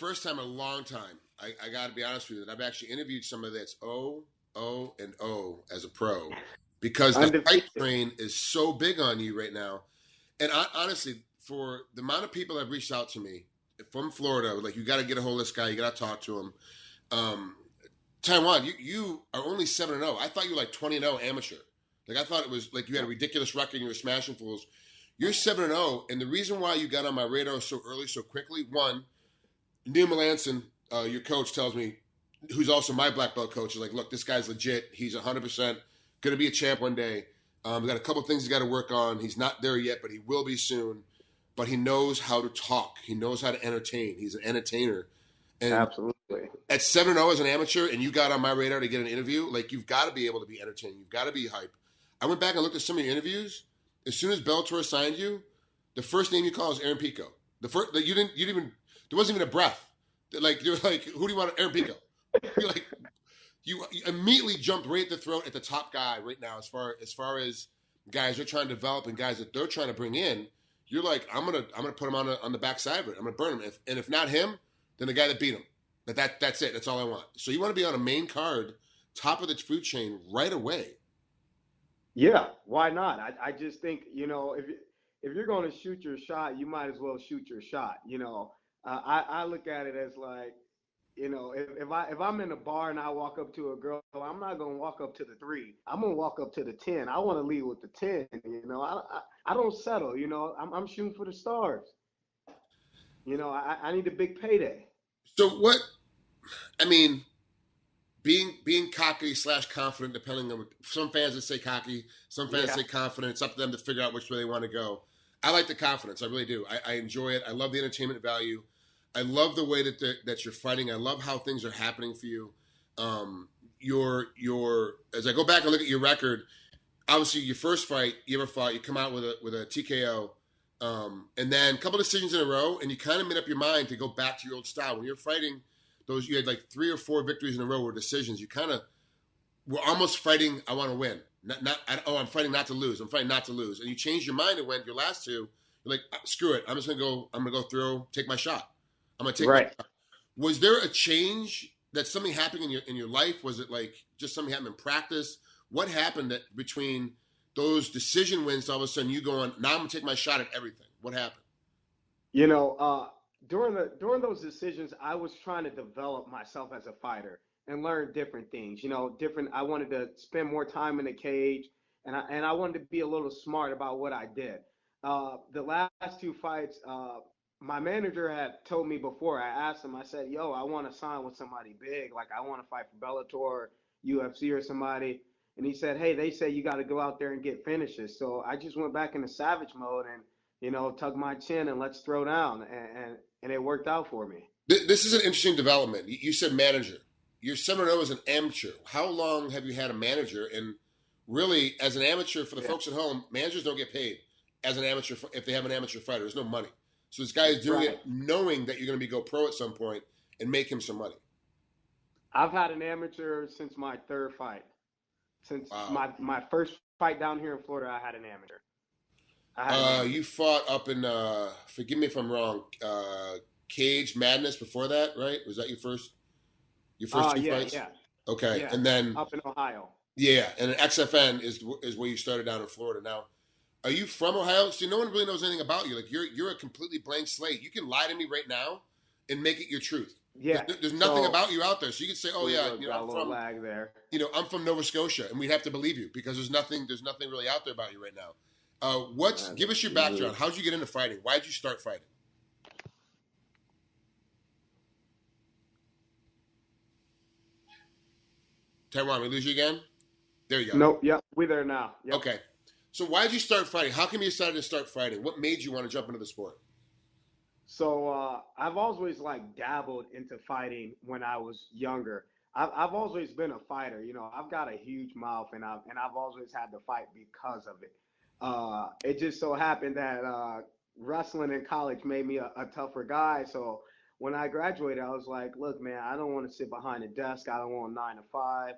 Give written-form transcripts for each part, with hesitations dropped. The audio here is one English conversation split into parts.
first time in a long time. I got to be honest with you that I've actually interviewed somebody that's and O as a pro because the hype Undefeated. train is so big on you right now. And honestly, for the amount of people that have reached out to me from Florida, like you got to get a hold of this guy, you got to talk to him. Tywan, you are only 7-0. I thought you were like 20-0 amateur. Like I thought it was like you had a ridiculous record and you were smashing fools. You're 7-0, and the reason why you got on my radar so early, so quickly, one, Neil Melanson, your coach, tells me, who's also my black belt coach, is like, look, this guy's legit. He's 100% going to be a champ one day. We got a couple things he's got to work on. He's not there yet, but he will be soon. But he knows how to talk. He knows how to entertain. He's an entertainer. And Absolutely. at 7-0 as an amateur, and you got on my radar to get an interview, like you've got to be able to be entertaining. You've got to be hype. I went back and looked at some of your interviews. As soon as Bellator signed you, the first name you call is Aaron Pico. The first you didn't even there wasn't even a breath. Like you're like, who do you want? Aaron Pico. You're like, you immediately jumped right at the throat at the top guy right now. As far as guys they're trying to develop and guys that they're trying to bring in, you're like, I'm gonna put him on the backside of it. I'm gonna burn him. If not him, then the guy that beat him. That's it. That's all I want. So you want to be on a main card, top of the food chain right away. Yeah, why not? I just think, if you're going to shoot your shot, you might as well shoot your shot. I look at it as like, if I'm in a bar and I walk up to a girl, I'm not going to walk up to the 3. I'm going to walk up to the 10. I want to lead with the 10. I don't settle. I'm shooting for the stars. I need a big payday. So what? I mean, being cocky / confident, depending on some fans that say cocky, some fans say confident. It's up to them to figure out which way they want to go. I like the confidence. I really do. I enjoy it. I love the entertainment value. I love the way that you're fighting. I love how things are happening for you. As I go back and look at your record, obviously your first fight you ever fought, you come out with a TKO, and then a couple decisions in a row, and you kind of made up your mind to go back to your old style. When you're fighting those, you had like 3 or 4 victories in a row were decisions. You kind of were almost fighting, I want to win. I'm fighting not to lose. I'm fighting not to lose. And you changed your mind and went your last 2. You're like, screw it. I'm gonna go through, take my shot. I'm gonna take my shot. Was there a change that something happened in your life? Was it like just something happened in practice? What happened between those decision wins? All of a sudden, you going, now I'm gonna take my shot at everything. What happened? During those decisions, I was trying to develop myself as a fighter and learn different things. I wanted to spend more time in the cage, and I wanted to be a little smart about what I did. The last 2 fights, my manager had told me before. I asked him. I said, "Yo, I want to sign with somebody big. Like I want to fight for Bellator, UFC, or somebody." And he said, "Hey, they say you got to go out there and get finishes." So I just went back into savage mode and tuck my chin and let's throw down, and it worked out for me. This is an interesting development. You said manager. You're 7-0 as an amateur. How long have you had a manager? And really, as an amateur, for the folks at home, managers don't get paid as an amateur if they have an amateur fighter. There's no money. So this guy is doing it knowing that you're going to go pro at some point and make him some money. I've had an amateur since my 3rd fight. Since my first fight down here in Florida, I had an amateur. You fought up in, forgive me if I'm wrong, Cage Madness before that, right? Was that your first 2 fights? Yeah. Okay, yeah. And then up in Ohio. Yeah, and XFN is where you started down in Florida. Now, are you from Ohio? See, no one really knows anything about you. Like you're a completely blank slate. You can lie to me right now and make it your truth. Yeah, there's nothing about you out there, so you can say, "Oh yeah, I'm from lag there. I'm from Nova Scotia," and we'd have to believe you because there's nothing really out there about you right now. Give us your background. How'd you get into fighting? Why'd you start fighting? Tywan, we lose you again? There you go. Nope. Yep. We're there now. Yep. Okay. So why did you start fighting? How come you decided to start fighting? What made you want to jump into the sport? So I've always dabbled into fighting when I was younger. I've always been a fighter. I've got a huge mouth, and I've always had to fight because of it. It just so happened that wrestling in college made me a tougher guy. So when I graduated, I was like, look, man, I don't want to sit behind a desk. I don't want 9 to 5.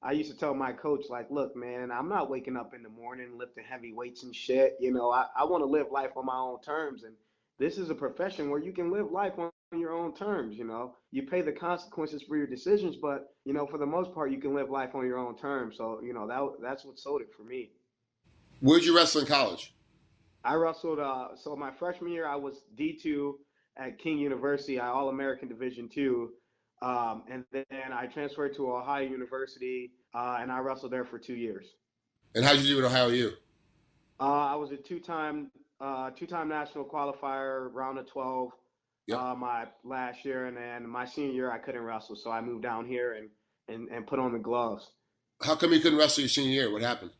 I used to tell my coach, like, look, man, I'm not waking up in the morning lifting heavy weights and shit. I want to live life on my own terms. And this is a profession where you can live life on your own terms. You pay the consequences for your decisions, but for the most part, you can live life on your own terms. So that's what sold it for me. Where'd you wrestle in college? I wrestled. So my freshman year, I was D2 at King University, I All-American Division II, and then I transferred to Ohio University, and I wrestled there for 2 years. And how'd you do at Ohio U? I was a two-time national qualifier, round of 12, Yep. my last year, and then my senior year I couldn't wrestle, so I moved down here and put on the gloves. How come you couldn't wrestle your senior year? What happened?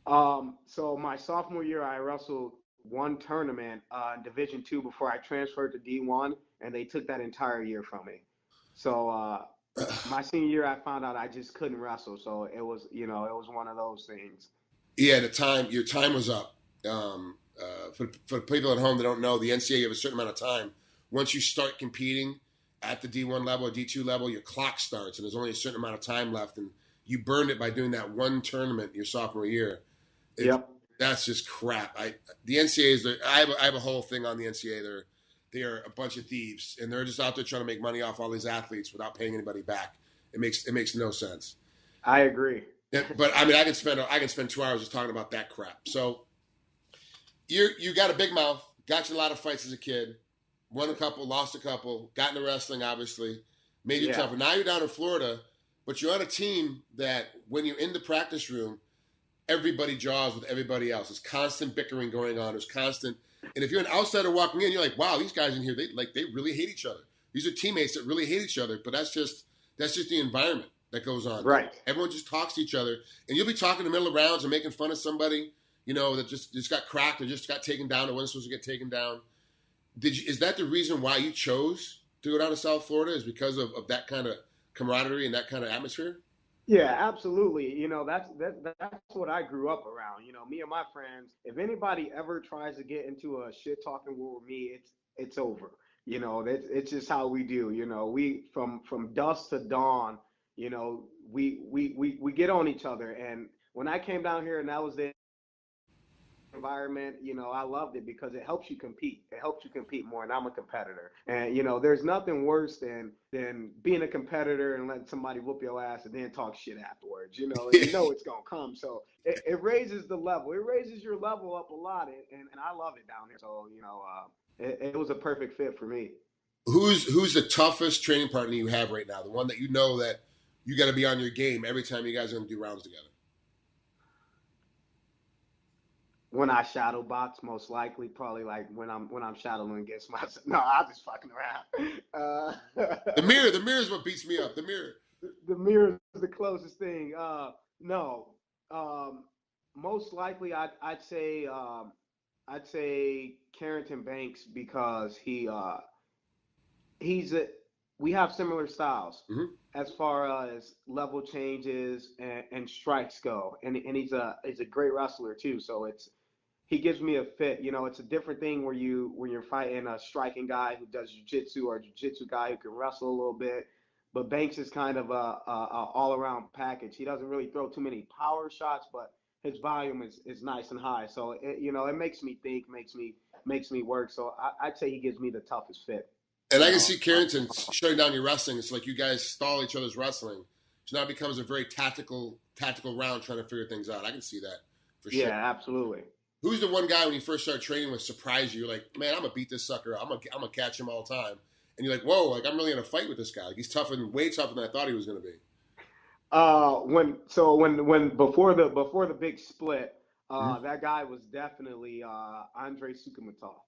So my sophomore year I wrestled one tournament in Division II before I transferred to D1, and they took that entire year from me. So my senior year I found out I just couldn't wrestle, so it was one of those things. Yeah, your time was up. For people at home that don't know, the NCAA, you have a certain amount of time. Once you start competing at the D1 level or D2 level, your clock starts, and there's only a certain amount of time left, and you burned it by doing that one tournament your sophomore year. Yep. That's just crap. The NCAA I have a whole thing on the NCAA. They're a bunch of thieves, and they're just out there trying to make money off all these athletes without paying anybody back. It makes no sense. I agree. But I mean, I can spend 2 hours just talking about that crap. So you got a big mouth, got you a lot of fights as a kid, won a couple, lost a couple, got into wrestling, obviously, made you tougher. Now you're down in Florida, but you're on a team that when you're in the practice room, everybody jaws with everybody else. There's constant bickering going on. There's constant, and if you're an outsider walking in, you're like, wow, these guys in here, they really hate each other. These are teammates that really hate each other. But that's just the environment that goes on. Right. Everyone just talks to each other, and you'll be talking in the middle of rounds and making fun of somebody, that just got cracked or just got taken down or wasn't supposed to get taken down. Is that the reason why you chose to go down to South Florida? Is because of that kind of camaraderie and that kind of atmosphere? Yeah, absolutely. That's what I grew up around. Me and my friends, if anybody ever tries to get into a shit talking war with me, it's over. It's just how we do. We from dusk to dawn, we get on each other. And when I came down here and that was the environment, I loved it because it helps you compete. It helps you compete more, and I'm a competitor. And there's nothing worse than being a competitor and letting somebody whoop your ass and then talk shit afterwards. And it's gonna come. So it raises the level. It raises your level up a lot, and I love it down here. So it was a perfect fit for me. Who's the toughest training partner you have right now? The one that that you got to be on your game every time you guys are gonna do rounds together. When I shadow box, most likely, probably like when I'm shadowing against myself. No, I'm just fucking around. The mirror is what beats me up. The mirror. The mirror is the closest thing. No, most likely I'd say Carrington Banks because we have similar styles as far as level changes and strikes go, and he's a great wrestler too. So he gives me a fit. It's a different thing when you're fighting a striking guy who does jiu-jitsu or a jiu-jitsu guy who can wrestle a little bit. But Banks is kind of a all-around package. He doesn't really throw too many power shots, but his volume is nice and high. So it makes me think, makes me work. So I'd say he gives me the toughest fit. And I can see Carrington shutting down your wrestling. It's like you guys stall each other's wrestling. So now it becomes a very tactical round trying to figure things out. I can see that for sure. Yeah, absolutely. Who's the one guy when you first started training with surprised you? You're like, man, I'm going to beat this sucker. I'm gonna catch him all the time. And you're like, whoa, like I'm really in a fight with this guy. Like, he's way tougher than I thought he was going to be. When before the big split, that guy was definitely Andre Sukumatov.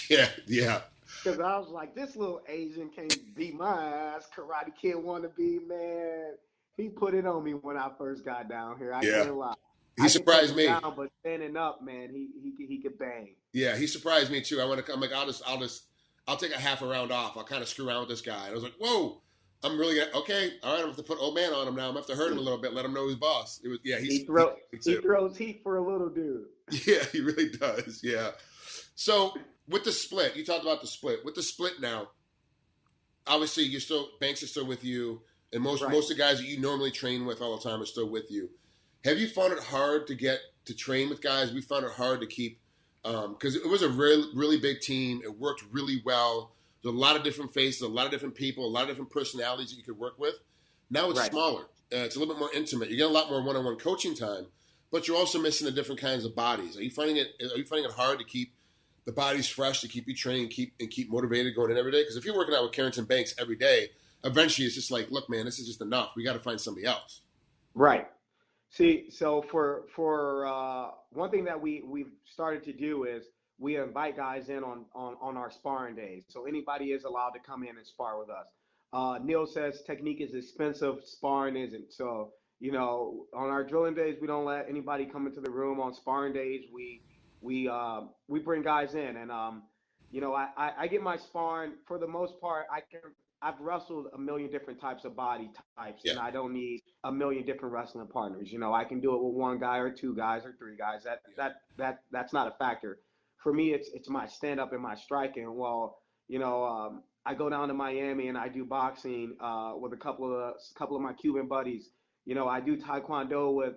Yeah. Because I was like, this little Asian can't beat my ass. Karate Kid wannabe, man. He put it on me when I first got down here. I can't lie. He surprised me. Down, but standing up, man, he could bang. Yeah, he surprised me too. I'm like, I'll take a half a round off. I'll kind of screw around with this guy. And I was like, whoa, I'm really okay. All right, I'm gonna have to put old man on him now. I'm gonna have to hurt him a little bit, let him know who's boss. He throws heat for a little dude. Yeah, he really does. Yeah. So with the split, you talked about the split. With the split now, obviously Banks is still with you, and most of the guys that you normally train with all the time are still with you. Have you found it hard to get to train with guys? We found it hard to keep because it was a really, really big team. It worked really well. There's a lot of different faces, a lot of different people, a lot of different personalities that you could work with. Now it's Right. smaller. It's a little bit more intimate. You get a lot more one-on-one coaching time, but you're also missing the different kinds of bodies. Are you finding it hard to keep the bodies fresh, to keep you trained, keep motivated going in every day? Because if you're working out with Carrington Banks every day, eventually it's just like, look, man, this is just enough. We got to find somebody else. Right. See, so for one thing that we've started to do is we invite guys in on our sparring days. So anybody is allowed to come in and spar with us. Neil says technique is expensive, sparring isn't. So, on our drilling days, we don't let anybody come into the room. On sparring days, we bring guys in, and I get my sparring for the most part. I've wrestled a million different types of body types, Yeah. and I don't need a million different wrestling partners. I can do it with one guy or two guys or three guys. That's not a factor. For me, it's my stand up and my striking. Well, I go down to Miami and I do boxing with a couple of my Cuban buddies. I do taekwondo with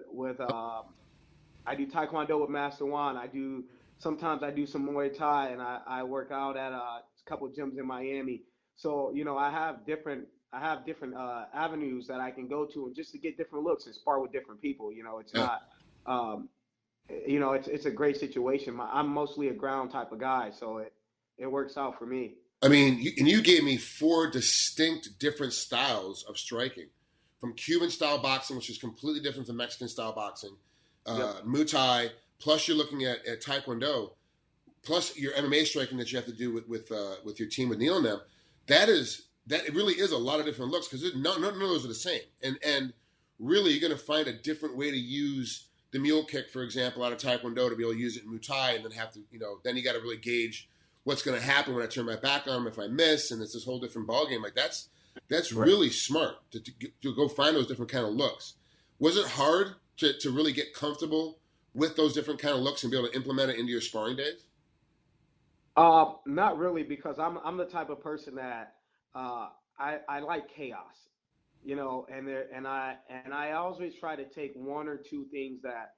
Master Juan. Sometimes I do some Muay Thai, and I work out at a couple of gyms in Miami. So, I have different avenues that I can go to, and just to get different looks and spar with different people. It's not, it's a great situation. I'm mostly a ground type of guy, so it works out for me. I mean, you gave me 4 distinct different styles of striking, from Cuban style boxing, which is completely different from Mexican style boxing, Muay Thai, plus you're looking at Taekwondo, plus your MMA striking that you have to do with your team with Neil and them. It really is a lot of different looks, because none of those are the same. And really, you're going to find a different way to use the mule kick, for example, out of Taekwondo, to be able to use it in Muay Thai, and then have to, then you got to really gauge what's going to happen when I turn my back on him if I miss, and it's this whole different ballgame. Like that's Right. really smart to go find those different kind of looks. Was it hard to really get comfortable with those different kind of looks and be able to implement it into your sparring days? Not really, because I'm the type of person that I like chaos, and I always try to take one or two things that,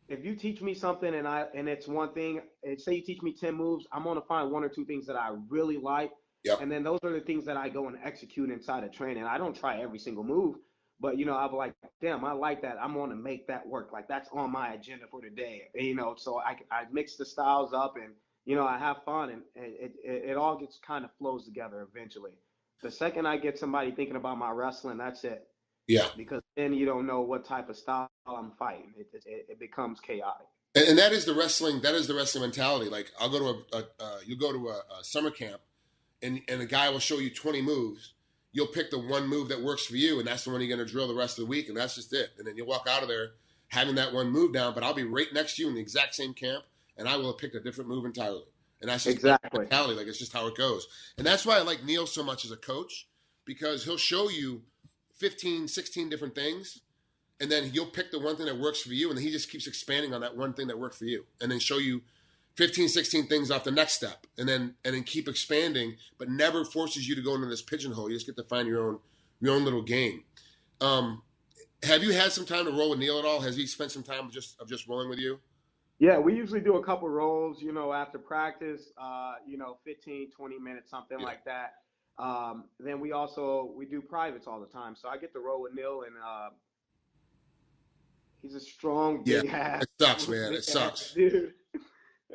if you teach me something and it's one thing, and say you teach me 10 moves, I'm gonna find one or two things that I really like. Yep. And then those are the things that I go and execute inside of training. I don't try every single move, but I'm like, damn, I like that. I'm gonna make that work. Like, that's on my agenda for the day. So I mix the styles up, and I have fun, and it all gets kind of flows together eventually. The second I get somebody thinking about my wrestling, that's it. Yeah. Because then you don't know what type of style I'm fighting. It becomes chaotic. And that is the wrestling. That is the wrestling mentality. Like, I'll go to you go to a summer camp, and a guy will show you 20 moves. You'll pick the one move that works for you, and that's the one you're going to drill the rest of the week, and that's just it. And then you walk out of there having that one move down. But I'll be right next to you in the exact same camp, and I will have picked a different move entirely. And that's just Exactly. mentality. Like, it's just how it goes. And that's why I like Neil so much as a coach, because he'll show you 15, 16 different things, and then you'll pick the one thing that works for you, and then he just keeps expanding on that one thing that worked for you, and then show you 15, 16 things off the next step, and then keep expanding, but never forces you to go into this pigeonhole. You just get to find your own little game. Have you had some time to roll with Neil at all? Has he spent some time of just rolling with you? Yeah, we usually do a couple rolls, after practice, 15, 20 minutes, something like that. Then we do privates all the time. So I get to roll with Neil, and he's a strong, big ass. It sucks, man. It sucks, dude.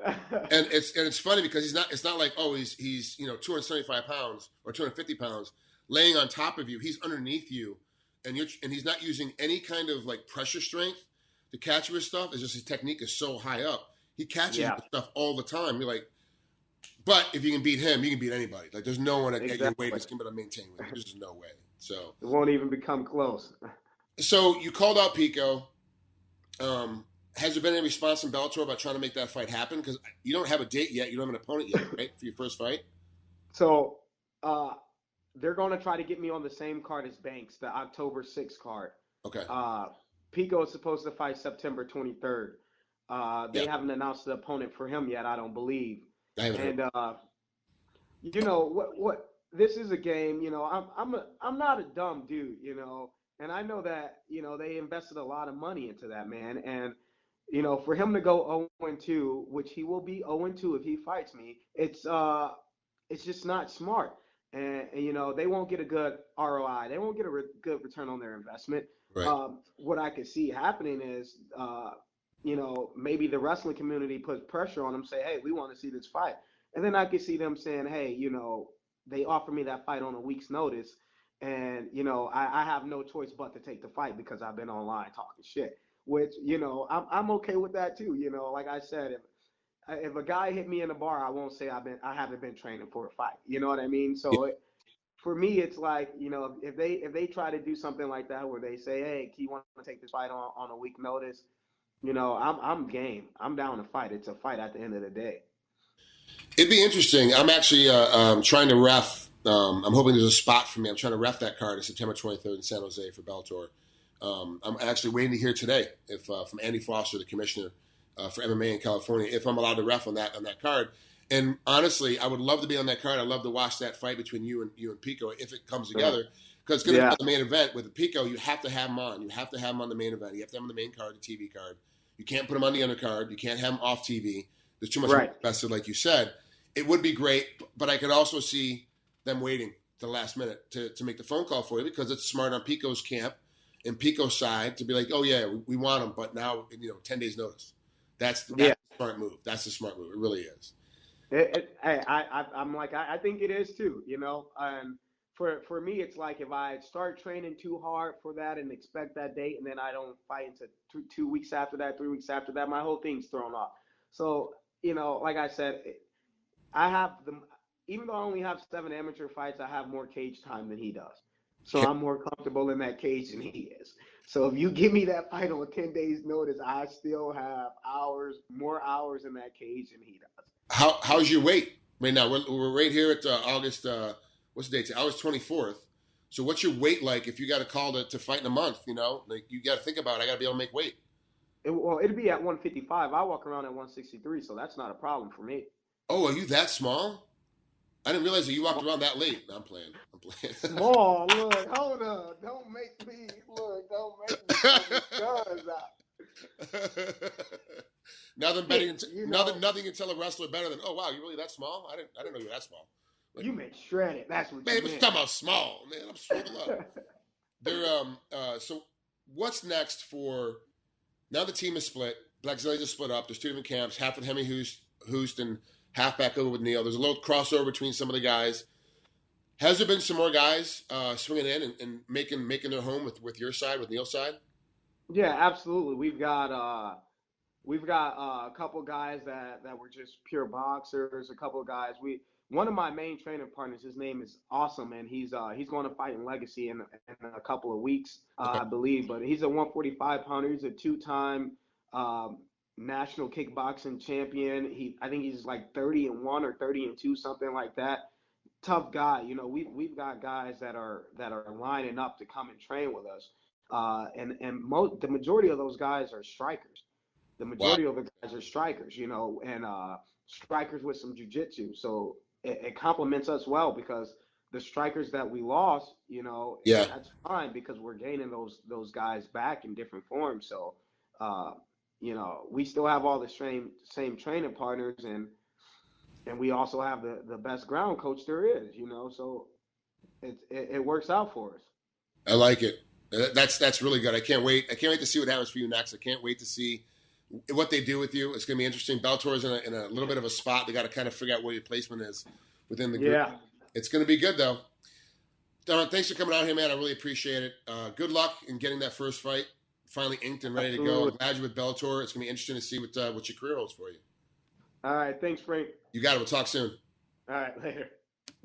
and it's funny, because it's not like, oh, he's 275 pounds or 250 pounds laying on top of you. He's underneath you, and he's not using any kind of like pressure strength to catch you with stuff. It's just his technique is so high up. He catches you with stuff all the time. You're like, but if you can beat him, you can beat anybody. Like, there's no one at your weight that's going to maintain with you. There's just no way. So it won't even become close. So you called out Pico. Has there been any response from Bellator about trying to make that fight happen? Because you don't have a date yet. You don't have an opponent yet, right, for your first fight? So they're going to try to get me on the same card as Banks, the October 6th card. Okay. Pico is supposed to fight September 23rd. They haven't announced the opponent for him yet, I don't believe. And what this is a game. I'm not a dumb dude, and I know that they invested a lot of money into that man, and for him to go 0-2, which he will be 0-2 if he fights me, it's it's just not smart. And you know, they won't get a good ROI. They won't get a good return on their investment. Right. What I could see happening is, you know, maybe the wrestling community puts pressure on them, say, hey, we want to see this fight. And then I could see them saying, hey, you know, they offer me that fight on a week's notice. And, you know, I have no choice but to take the fight because I've been online talking shit, which, you know, I'm okay with that too. You know, like I said, if a guy hit me in a bar, I won't say I haven't been training for a fight. You know what I mean? Yeah. So for me, it's like, you know, if they try to do something like that where they say, hey, do you want to take this fight on a week notice? You know, I'm game. I'm down to fight. It's a fight at the end of the day. It'd be interesting. I'm actually trying to ref. I'm hoping there's a spot for me. I'm trying to ref that card on September 23rd in San Jose for Bellator. I'm actually waiting to hear today if from Andy Foster, the commissioner for MMA in California, if I'm allowed to ref on that card. And honestly, I would love to be on that card. I'd love to watch that fight between you and Pico if it comes together. Because it's going to be the main event. With Pico, you have to have him on. You have to have him on the main event. You have to have him on the main card, the TV card. You can't put him on the undercard. You can't have him off TV. There's too much invested, like you said. It would be great, but I could also see them waiting to the last minute to make the phone call for you because it's smart on Pico's camp and Pico's side to be like, oh, yeah, we want him, but now, 10 days notice. That's the smart move. That's the smart move. It really is. I'm like, I think it is too, and for me, it's like if I start training too hard for that and expect that date and then I don't fight until 2 weeks after that, 3 weeks after that, my whole thing's thrown off. So, like I said, even though I only have 7 amateur fights, I have more cage time than he does. So I'm more comfortable in that cage than he is. So if you give me that fight on 10 days notice, I still have more hours in that cage than he does. How's your weight right now? We're right here at August, what's the date? August 24th. So what's your weight like if you got a call to fight in a month, Like you got to think about it. I got to be able to make weight. It'd be at 155. I walk around at 163, so that's not a problem for me. Oh, are you that small? I didn't realize that you walked around that late. No, I'm playing. Small, look, hold up. Don't make me pull the guns out. Nothing can tell a wrestler better than, oh wow, you're really that small? I didn't know you were that small. Like, you meant shredded. That's what man, you meant. Man, talking about small. Man, I'm swole up. So what's next for now the team is split. Black Zillions is split up. There's 2 different camps, half with Hemi Hoost and half back over with Neil. There's a little crossover between some of the guys. Has there been some more guys swinging in and making their home with your side, with Neil's side? Yeah, absolutely. We've got a couple guys that were just pure boxers. A couple of guys. One of my main training partners, his name is Awesome, and he's going to fight in Legacy in a couple of weeks, I believe. But he's a 145 pounder. He's a 2-time national kickboxing champion. I think he's like 30-1 or 30-2, something like that. Tough guy. We've got guys that are lining up to come and train with us. The majority of those guys are strikers. The majority of the guys are strikers, and strikers with some jiu-jitsu. So it complements us well because the strikers that we lost, that's fine because we're gaining those guys back in different forms. So, we still have all the same training partners and we also have the best ground coach there is, so it works out for us. I like it. That's really good. I can't wait to see what happens for you next. I can't wait to see what they do with you. It's going to be interesting. Bellator is in a little bit of a spot. They got to kind of figure out where your placement is within the group. Yeah. It's going to be good, though. Don, thanks for coming out here, man. I really appreciate it. Good luck in getting that first fight finally inked and ready to go. I'm glad you're with Bellator. It's going to be interesting to see what your career holds for you. All right. Thanks, Frank. You got it. We'll talk soon. All right. Later.